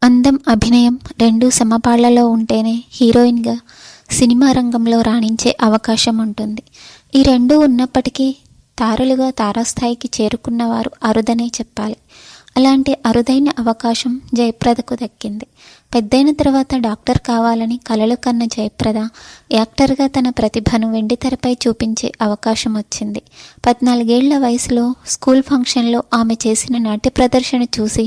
అందం, అభినయం రెండూ సమపాళ్లలో ఉంటేనే హీరోయిన్గా సినిమా రంగంలో రాణించే అవకాశం ఉంటుంది. ఈ రెండూ ఉన్నప్పటికీ తారలుగా తారాస్థాయికి చేరుకున్నవారు అరుదనే చెప్పాలి. అలాంటి అరుదైన అవకాశం జయప్రదకు దక్కింది. పెద్దయిన తర్వాత డాక్టర్ కావాలని కలలు కన్న జయప్రద యాక్టర్గా తన ప్రతిభను వెండితెరపై చూపించే అవకాశం వచ్చింది. 14 ఏళ్ల వయసులో స్కూల్ ఫంక్షన్లో ఆమె చేసిన నాట్య ప్రదర్శన చూసి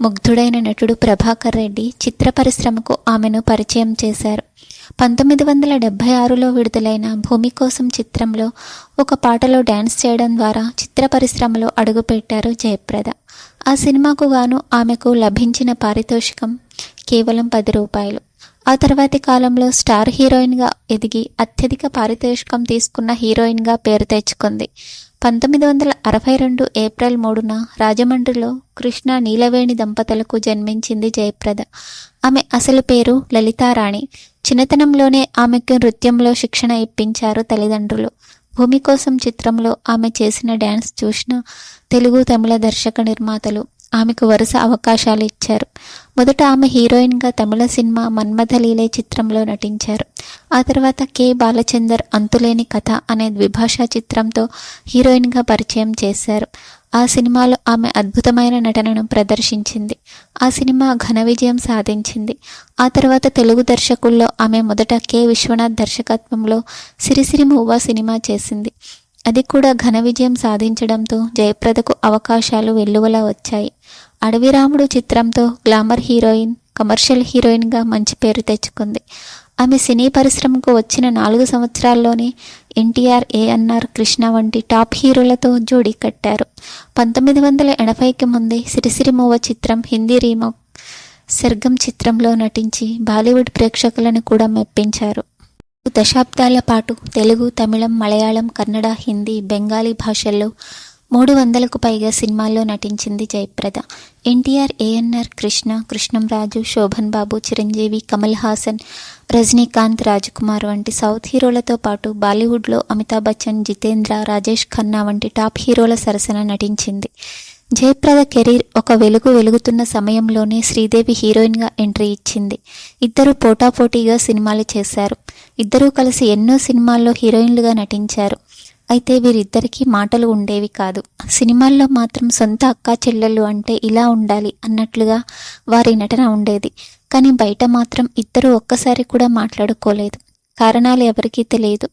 ముగ్ధుడైన నటుడు ప్రభాకర్ రెడ్డి చిత్ర పరిశ్రమకు ఆమెను పరిచయం చేశారు. 1976లో విడుదలైన భూమి కోసం చిత్రంలో ఒక పాటలో డ్యాన్స్ చేయడం ద్వారా చిత్ర పరిశ్రమలో అడుగుపెట్టారు జయప్రద. ఆ సినిమాకు గాను ఆమెకు లభించిన పారితోషికం కేవలం 10 రూపాయలు. ఆ తర్వాతి కాలంలో స్టార్ హీరోయిన్గా ఎదిగి అత్యధిక పారితోషికం తీసుకున్న హీరోయిన్గా పేరు తెచ్చుకుంది. 1962 ఏప్రిల్ 3న రాజమండ్రిలో కృష్ణ నీలవేణి దంపతులకు జన్మించింది జయప్రద. ఆమె అసలు పేరు లలితారాణి. చిన్నతనంలోనే ఆమెకు నృత్యంలో శిక్షణ ఇప్పించారు తల్లిదండ్రులు. భూమి కోసం చిత్రంలో ఆమె చేసిన డ్యాన్స్ చూసిన తెలుగు, తమిళ దర్శక నిర్మాతలు ఆమెకు వరుస అవకాశాలు ఇచ్చారు. మొదట ఆమె హీరోయిన్గా తమిళ సినిమా మన్మథలీలే చిత్రంలో నటించారు. ఆ తర్వాత కె. బాలచందర్ అంతులేని కథ అనే ద్విభాషా చిత్రంతో హీరోయిన్గా పరిచయం చేశారు. ఆ సినిమాలో ఆమె అద్భుతమైన నటనను ప్రదర్శించింది. ఆ సినిమా ఘన విజయం సాధించింది. ఆ తర్వాత తెలుగు దర్శకుల్లో ఆమె మొదట కె. విశ్వనాథ్ దర్శకత్వంలో సిరిసిరి మూవా సినిమా చేసింది. అది కూడా ఘన విజయం సాధించడంతో జయప్రదకు అవకాశాలు వెల్లువలా వచ్చాయి. అడవిరాముడు చిత్రంతో గ్లామర్ హీరోయిన్, కమర్షియల్ హీరోయిన్గా మంచి పేరు తెచ్చుకుంది. ఆమె సినీ పరిశ్రమకు వచ్చిన 4 సంవత్సరాల్లోనే ఎన్టీఆర్, ఏఎన్ఆర్, కృష్ణ వంటి టాప్ హీరోలతో జోడీ కట్టారు. 1980కి ముందే సిరిసిరి మూవ చిత్రం హిందీ రీమేక్ సర్గం చిత్రంలో నటించి బాలీవుడ్ ప్రేక్షకులను కూడా మెప్పించారు. దశాబ్దాల పాటు తెలుగు, తమిళం, మలయాళం, కన్నడ, హిందీ, బెంగాలీ భాషల్లో 300కు పైగా సినిమాల్లో నటించింది జయప్రద. ఎన్టీఆర్, ఏఎన్ఆర్, కృష్ణ, కృష్ణంరాజు, శోభన్ బాబు, చిరంజీవి, కమల్ హాసన్, రజనీకాంత్, రాజ్కుమార్ వంటి సౌత్ హీరోలతో పాటు బాలీవుడ్లో అమితాబ్ బచ్చన్, జితేంద్ర, రాజేష్ ఖన్నా వంటి టాప్ హీరోల సరసన నటించింది. జయప్రద కెరీర్ ఒక వెలుగు వెలుగుతున్న సమయంలోనే శ్రీదేవి హీరోయిన్గా ఎంట్రీ ఇచ్చింది. ఇద్దరు పోటాపోటీగా సినిమాలు చేశారు. ఇద్దరూ కలిసి ఎన్నో సినిమాల్లో హీరోయిన్లుగా నటించారు. అయితే వీరిద్దరికీ మాటలు ఉండేవి కాదు. సినిమాల్లో మాత్రం సొంత అక్కా చెల్లెళ్ళు అంటే ఇలా ఉండాలి అన్నట్లుగా వారి నటన ఉండేది. కానీ బయట మాత్రం ఇద్దరు ఒక్కసారి కూడా మాట్లాడుకోలేదు. కారణాలు ఎవరికీ తెలియదు.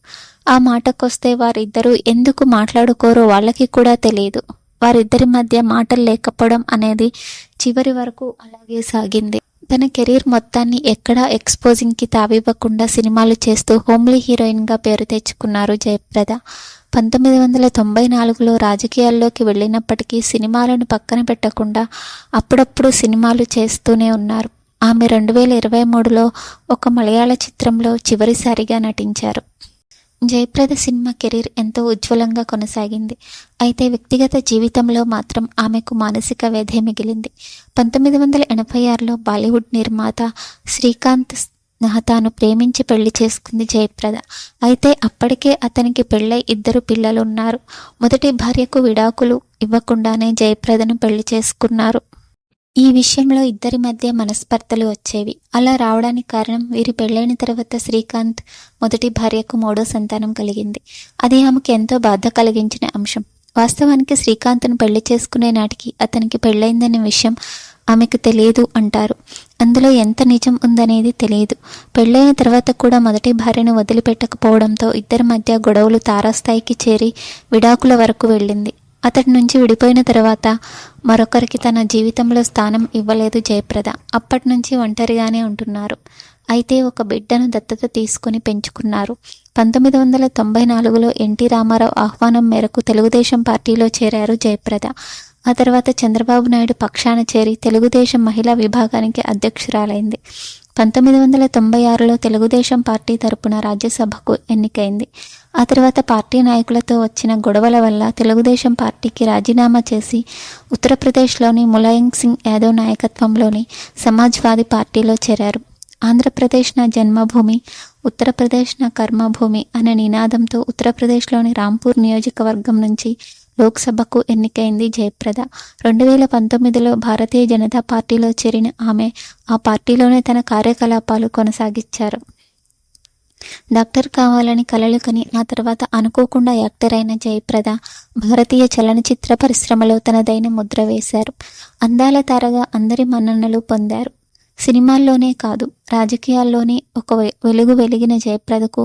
ఆ మాటకొస్తే వారిద్దరూ ఎందుకు మాట్లాడుకోరో వాళ్ళకి కూడా తెలియదు. వారిద్దరి మధ్య మాటలు లేకపోవడం అనేది చివరి వరకు అలాగే సాగింది. తన కెరీర్ మొత్తాన్ని ఎక్కడా ఎక్స్పోజింగ్కి తావివ్వకుండా సినిమాలు చేస్తూ హోమ్లీ హీరోయిన్గా పేరు తెచ్చుకున్నారు జయప్రద. 1994లో రాజకీయాల్లోకి వెళ్ళినప్పటికీ సినిమాలను పక్కన పెట్టకుండా అప్పుడప్పుడు సినిమాలు చేస్తూనే ఉన్నారు. ఆమె 2023లో ఒక మలయాళ చిత్రంలో చివరిసారిగా నటించారు. జయప్రద సినిమా కెరీర్ ఎంతో ఉజ్వలంగా కొనసాగింది. అయితే వ్యక్తిగత జీవితంలో మాత్రం ఆమెకు మానసిక వ్యధే మిగిలింది. 1986లో బాలీవుడ్ నిర్మాత శ్రీకాంత్ మెహతాను ప్రేమించి పెళ్లి చేసుకుంది జయప్రద. అయితే అప్పటికే అతనికి పెళ్ళై 2 పిల్లలున్నారు. మొదటి భార్యకు విడాకులు ఇవ్వకుండానే జయప్రదను పెళ్లి చేసుకున్నారు. ఈ విషయంలో ఇద్దరి మధ్య మనస్పర్ధలు వచ్చేవి. అలా రావడానికి కారణం వీరి పెళ్లైన తర్వాత శ్రీకాంత్ మొదటి భార్యకు 3వ సంతానం కలిగింది. అది ఆమెకు ఎంతో బాధ కలిగించిన అంశం. వాస్తవానికి శ్రీకాంత్ను పెళ్లి చేసుకునే నాటికి అతనికి పెళ్లైందనే విషయం ఆమెకు తెలియదు అంటారు. అందులో ఎంత నిజం ఉందనేది తెలియదు. పెళ్లైన తర్వాత కూడా మొదటి భార్యను వదిలిపెట్టకపోవడంతో ఇద్దరి మధ్య గొడవలు తారాస్థాయికి చేరి విడాకుల వరకు వెళ్ళింది. అతడి నుంచి విడిపోయిన తర్వాత మరొకరికి తన జీవితంలో స్థానం ఇవ్వలేదు జయప్రద. అప్పటి నుంచి ఒంటరిగానే ఉంటున్నారు. అయితే ఒక బిడ్డను దత్తత తీసుకుని పెంచుకున్నారు. 1994లో ఎన్టీ రామారావు ఆహ్వానం మేరకు తెలుగుదేశం పార్టీలో చేరారు జయప్రద. ఆ తర్వాత చంద్రబాబు నాయుడు పక్షాన చేరి తెలుగుదేశం మహిళా విభాగానికి అధ్యక్షురాలైంది. 1996లో తెలుగుదేశం పార్టీ తరపున రాజ్యసభకు ఎన్నికైంది. ఆ తర్వాత పార్టీ నాయకులతో వచ్చిన గొడవల వల్ల తెలుగుదేశం పార్టీకి రాజీనామా చేసి ఉత్తరప్రదేశ్లోని ములాయం సింగ్ యాదవ్ నాయకత్వంలోని సమాజ్వాదీ పార్టీలో చేరారు. ఆంధ్రప్రదేశ్ నా జన్మభూమి, ఉత్తరప్రదేశ్ నా కర్మభూమి అనే నినాదంతో ఉత్తరప్రదేశ్లోని రాంపూర్ నియోజకవర్గం నుంచి లోక్సభకు ఎన్నికైంది జయప్రద. 2019లో భారతీయ జనతా పార్టీలో చేరిన ఆమె ఆ పార్టీలోనే తన కార్యకలాపాలు కొనసాగించారు. డాక్టర్ కావాలని కలలు కని ఆ తర్వాత అనుకోకుండా యాక్టర్ అయిన జయప్రద భారతీయ చలనచిత్ర పరిశ్రమలో తనదైన ముద్ర వేశారు. అందాల తారగా అందరి మన్ననలు పొందారు. సినిమాల్లోనే కాదు, రాజకీయాల్లోనే ఒక వెలుగు వెలిగిన జయప్రదకు